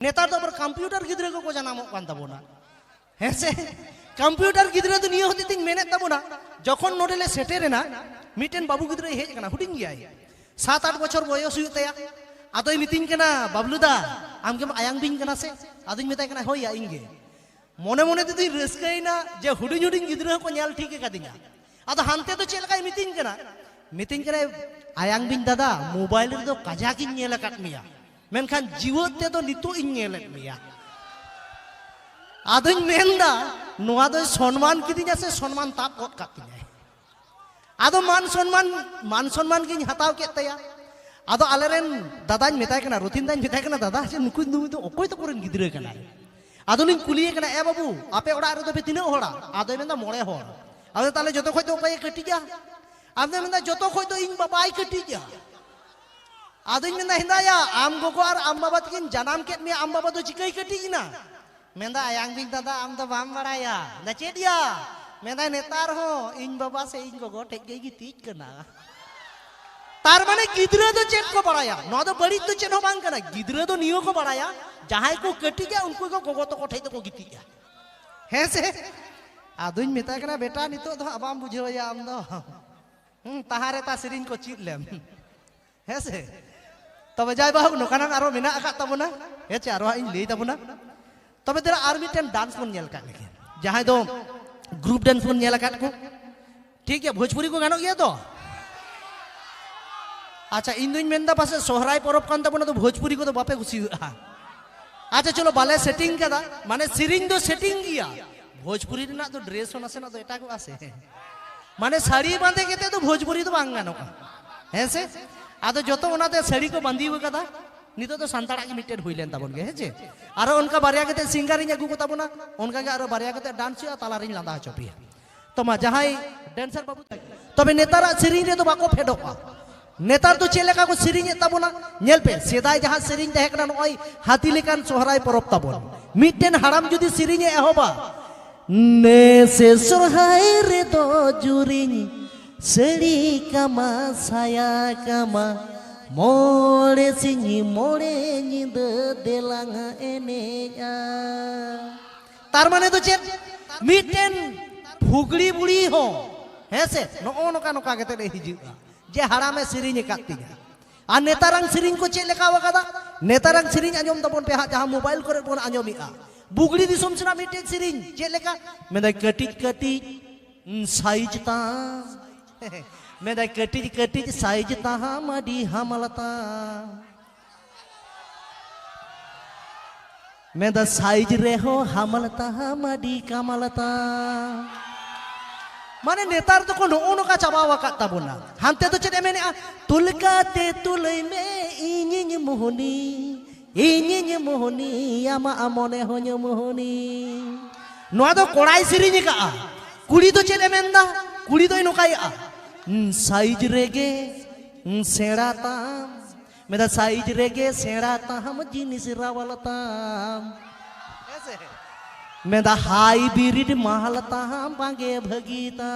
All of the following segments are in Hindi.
नेतार तो अब कंप्यूटर गिद्रे को जानामो कान ताबोना हेसे कंप्यूटर गिद्रे तो नियो होती तिंग मेने ताबोना जखन नोडेले सेटेरेना मिटेन बाबू गिद्रे हेज कना हुडिंग गियाय 7-8 बछर बयस हुई तया आदोय मितिंग कना बाबलुदा आमगे आयांग बिंग कना से आदोय मिताय कना होया इंगे मने मने तो रस्कैना जे हुडिंग हुडिंग गिद्रे को नेल ठीक कादिया आदो हानते तो चेलकाय मितिंग कना आयांग बिंग दादा मोबाइल रे तो काजाकिन नेल काट मिया मेनखान जीवते तो नितो इन नेलेत मिया आदों मेनदा नोआ दो सम्मान किदिया से सम्मान ताप गद कातिया आदो मान सम्मान किन हताव के तया आदो आलेरेन दादाñ मेताय कना रतिन दाñ मेताय कना दादा से नुकु नुकु ओकोय तो कोरेन गिद्रे कना आदो लिन कुलिए कना ए बाबू आपे ओड़ा रे तो बे तिना होड़ा आदो मेनदा मोड़े होड़ आदो ताले जतो खय तो ओकोय कटिया आदो मेनदा जतो खय तो इन बाबाई कटिया आदों मेनदा हिंदाया आम गोगो और आम बाबा किन जानाम केट मे आम बाबा तो चिकई कटिना मेनदा आयांग बिंग दादा आम तो बाम बड़ाया ना चेदिया मेनदा नेतार हो इन बाबा से इन गोगो ठेके गितिज कना तार माने गिद्रे तो चेट को बड़ाया न तो बड़ी तो चेट हो बांग कना गिद्रे तो नियो को बड़ाया जहां को कटी गया उनको को गोगो तो ठे तो को गितिया है से आदों मेता कना बेटा नितो तो आबाम बुझेया आम दो ताहारे ता सिरिन को चित लेम है से तबे जाय बाहु नोकाना आरो मेना आका ताबोना हेचे आरो इन लेई ताबोना तबे तेरा आर मिटेन डांस बन नेल का लेके जहां दो ग्रुप डांस बन नेल का को ठीक है भोजपुरी को गानो गया तो अच्छा इन दिन मेनदा पासे सोहराय परब कान ताबोना तो भोजपुरी को तो बापे खुशी अच्छा चलो बाले सेटिंग कदा माने सिरिंग दो सेटिंग गया भोजपुरी ना तो ड्रेस होना से ना तो एटा को आसे माने साड़ी बांधे केते तो भोजपुरी तो बांग गानो है से आदो जतो ओनाते साड़ी को बांधी कदा नितो तो सांताड़ा के मिटेड हुई लेन ताबोन गे हेजे आरो उनका बारिया केते सिंगारिंग अगु को ताबोना उनका के आरो बारिया केते डांस या तालारिंग लांदा चोपिया तो मा जहाई डांसर बाबू तबे नेतारा सिरिंग रे तो बाको फेडोका नेतार तो चेलेका को सिरिंग ताबोना नेल पे सेदाय जहां सिरिंग तहे कना नय हाती लेकान सोहराय परब ताबोन मिटेन हाराम जुदी सिरिंग एहोबा ने से सोहराय रे तो जुरिंग सड़ी कमा साया कमा मोड़े सिंगी मोड़े निद देलांग एनेजा तार माने तो चेत मिटेन फुगड़ी बुड़ी हो हेसे नो नोका नोका केते ले हिजुआ जे हारामे सिरिंग कातिया आ नेतारंग सिरिंग को चेत लेका वकादा नेतारंग सिरिंग आंजम तबोन पे जहां मोबाइल करे बोन आंजमिआ बुगड़ी दिसोम सना मिटेन सिरिंग चेत लेका मेदा कटिज कटिज साइज ता मेदा कटिज कटिज साइज ताहा मडी हमलता मेदा साइज रे हो हमलता मडी कमलता माने नेतार तो को नो नोका चाबा वका ताबोना हानते तो चेदे मेने तुलकाते तुलै मे इनिñ मोहनी आमा अमने होño मोहनी नोआ दो कोड़ाई सिरिñ का कुड़ी तो चेदे मेनदा कुड़ी तो नोकाई साइज रेगे सेड़ाता मेरा साइज रेगे सेड़ाता हम जिनिस रावलता मेरा हाई बिरिड महलता हम बांगे भगीता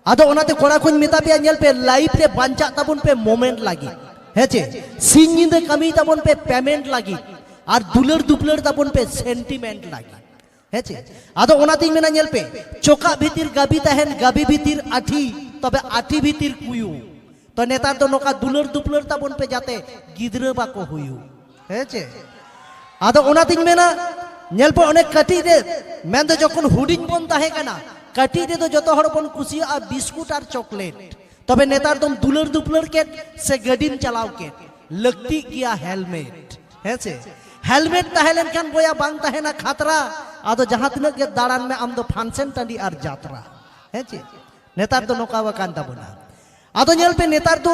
आदो ओनाते कोड़ा कुछ मिता पे नेल पे लाइफ रे बांचा ताबुन पे मोमेंट लागी हेचे सिन निंदे कमी ताबुन पे पेमेंट लागी और दुलर दुपलर ताबुन पे सेंटिमेंट लागी हेचे आदो ओनाते मेना नेल पे चोका भीतिर गाबी तहन गाबी भीतिर आठी तबे आठी भीतिर कुयु तो नेतार तो नोका दुलर दुपलर ताबुन पे जाते गिद्रे बाको हुयु हेचे आदो ओनाते मेना नेल पे अनेक कटी रे मेन दो जखन हुडिंग बन ताहे कना कटी रे तो जतो हड़ बन खुशी आ बिस्कुट और चॉकलेट तबे नेतार तुम दुलर दुपलर के से गडिम चलाव के लगती किया हेलमेट हेचे हेलमेट तहलेन खान बोया बांग तहना खतरा आदो जहां तिना के दाड़ान में आम दो फंक्शन टांडी आर जात्रा हेचे नेतार तो नोका वकान ताबोना आदो नेल पे नेतार तो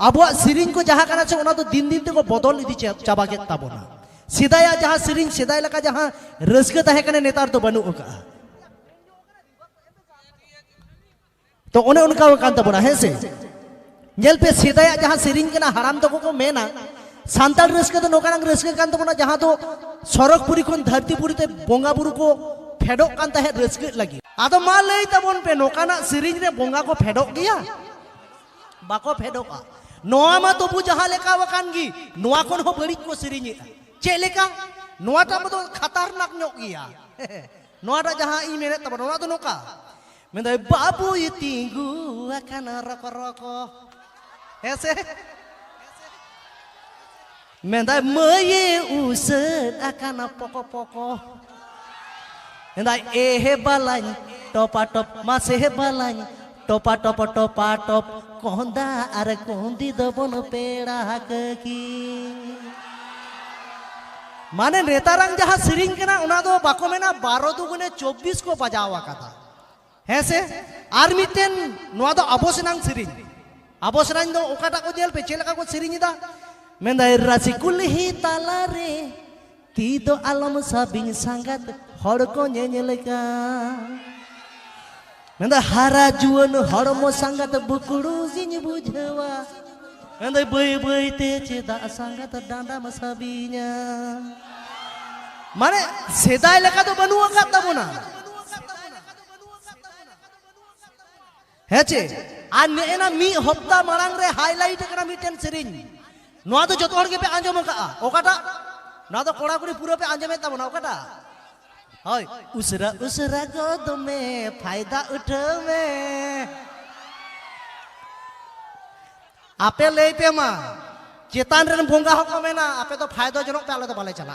आबो सिरिंग को जहां कना छे ओना तो दिन दिन ते को बदल इदी चाबा के ताबोना सिदाया जहां सिरिंग सिदाय लका जहां रसके तहे कने नेतार तो बनु ओका तो ओने उनका वकान ताबोना हेसे नेल पे सिदाया जहां सिरिंग कना हराम तो को मेना सांताल रसके तो नोकानांग रसके कान तबोना जहां तो सरकपुरी खन धरतीपुरी ते बोंगा बुरु को फेडोक कान तहे रसके लगी आदो मा लई तबोन पे नोकाना सिरिंग रे बोंगा को फेडोक गया बाको फेडोका नोआ मा तो बु जहां लेका वकान गी नोआ कोन हो बड़ी को सिरिंग चे लेका नोआ टा मतो खतरनाक ᱧᱚᱜ गिया नोआ टा जहां ई मेने तब नोआ तो नोका मेंदा बाबू ये तिंगु अकाना रको रको ऐसे मेंदा मये उसद अकाना पको पको मेंदा एहे बालाñ टोपा टोप मासे बालाñ टोपा टोप कोंदा अरे कोंदी दबन पेड़ा की माने नेतारंग जहां सिरिंग के ना उना दो बाको में ना 12 दुगुने 24 को बजावा कथा है से आर मिटेन नोआ दो अबोसनांग सिरिंग अबोसनांग दो ओकाटा को जेल पे चेलका को सिरिंग दा मेंदा रासी कुलही ताला रे ती दो आलम साबिंग संगत हड़ को नेनेलका मेंदा हारा जुवन हड़मो संगत बुकुड़ू जिन बुझवा मेंदा बई बई ते चेदा संगत डांडा मसाबिnya माने सेदाय लेका तो बनुआ का तबुना हेचे आ नेना मी हप्ता मांग रे हाईलाइट करा मिटेन सिरिंग नोआ तो जतो हर के पे आंजम का ओकाटा ना तो कोड़ा कुड़ी पूरा पे आंजमे तबुना ओकाटा हाय उसरा उसरा गोद में फायदा उठावे आपे ले पे मा चेतान रेन भोंगा हो को मेना आपे तो फायदा जनक पे आले तो बाले चला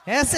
ऐसे